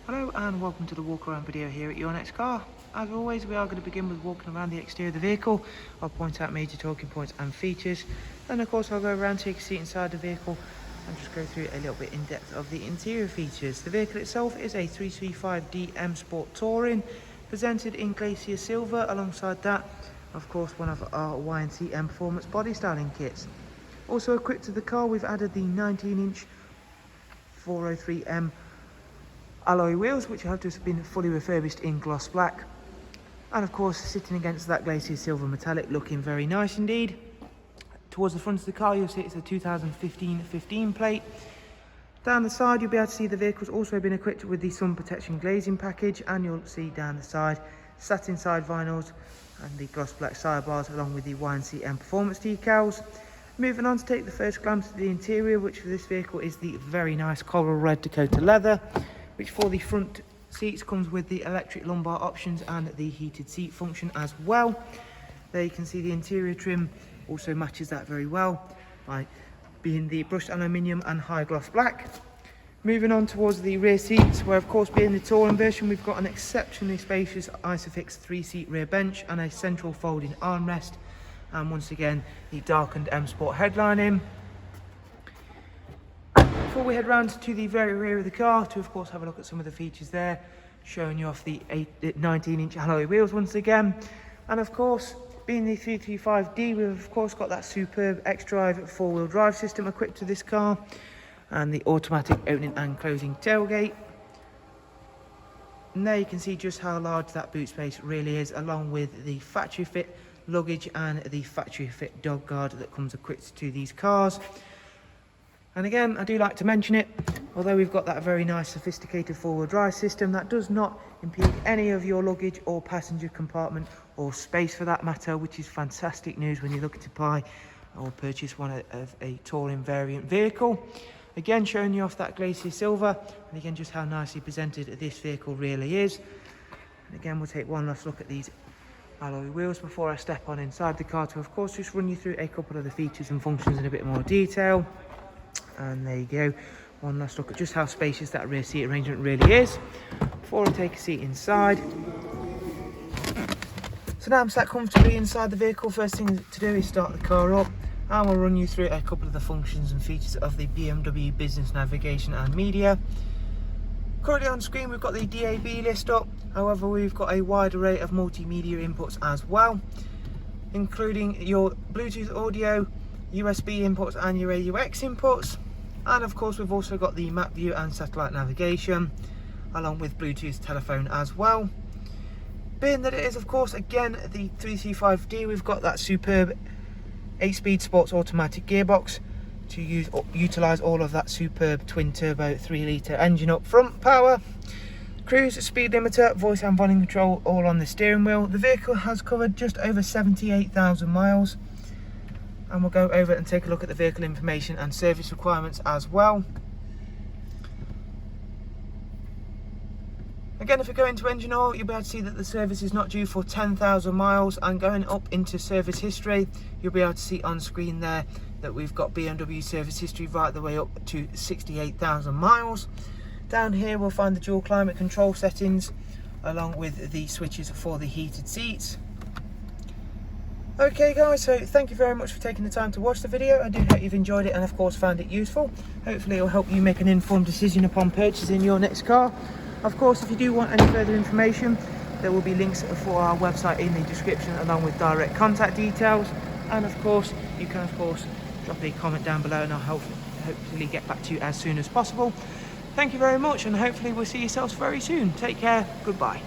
Hello and welcome to the walk around video here at Your Next Car. As always, we are going to begin with walking around the exterior of the vehicle. I'll point out major talking points and features, and of course I'll go around, take a seat inside the vehicle and just go through a little bit in depth of the interior features. The vehicle itself is a 335D M Sport Touring, presented in Glacier Silver. Alongside that, of course, one of our YNC Mperformance body styling kits. Also equipped to the car, we've added the 19-inch 403M alloy wheels, which have just been fully refurbished in gloss black, and of course sitting against that Glacier Silver metallic, looking very nice indeed. Towards the front of the car you'll see it's a 2015 plate. Down the side you'll be able to see the vehicle's also been equipped with the sun protection glazing package, and you'll see down the side satin side vinyls and the gloss black sidebars along with the YNC Mperformance decals. Moving on to take the first glance at the interior, which for this vehicle is the very nice coral red Dakota leather, which for the front seats comes with the electric lumbar options and the heated seat function as well. There you can see the interior trim also matches that very well by being the brushed aluminium and high gloss black. Moving on towards the rear seats, where of course being the touring version we've got an exceptionally spacious Isofix 3-seat rear bench and a central folding armrest, and once again the darkened M Sport headlining. Before we head round to the very rear of the car to of course have a look at some of the features there, showing you off the 19-inch alloy wheels once again, and of course being the 335D we've of course got that superb Xdrive 4-wheel drive system equipped to this car, and the automatic opening and closing tailgate. And there you can see just how large that boot space really is, along with the factory fit luggage and the factory fit dog guard that comes equipped to these cars. And again, I do like to mention it, although we've got that very nice sophisticated 4-wheel drive system, that does not impede any of your luggage or passenger compartment or space for that matter, which is fantastic news when you're looking to buy or purchase one of a touring variant vehicle. Again, showing you off that Glacier Silver, and again just how nicely presented this vehicle really is. And again, we'll take one last look at these alloy wheels before I step on inside the car to of course just run you through a couple of the features and functions in a bit more detail. And there you go, one last look at just how spacious that rear seat arrangement really is before I take a seat inside. So now I'm sat comfortably inside the vehicle. First thing to do is start the car up, and we'll run you through a couple of the functions and features of the BMW business navigation and media. Currently on screen we've got the DAB list up, however we've got a wide array of multimedia inputs as well, including your Bluetooth audio, USB inputs and your AUX inputs, and of course we've also got the map view and satellite navigation along with Bluetooth telephone as well. Being that it is of course again the 335D, we've got that superb 8-speed sports automatic gearbox to utilise all of that superb twin turbo 3-litre engine up front power, cruise speed limiter, voice and volume control all on the steering wheel. The vehicle has covered just over 78,000 miles. And we'll go over and take a look at the vehicle information and service requirements as well. Again, if we go into engine oil, you'll be able to see that the service is not due for 10,000 miles, and going up into service history, you'll be able to see on screen there that we've got BMW service history right the way up to 68,000 miles. Down here we'll find the dual climate control settings along with the switches for the heated seats. Okay guys, so thank you very much for taking the time to watch the video. I do hope you've enjoyed it and of course found it useful. Hopefully it will help you make an informed decision upon purchasing your next car. Of course, if you do want any further information, there will be links for our website in the description along with direct contact details. And of course, you can of course drop a comment down below and I'll hopefully get back to you as soon as possible. Thank you very much, and hopefully we'll see yourselves very soon. Take care, goodbye.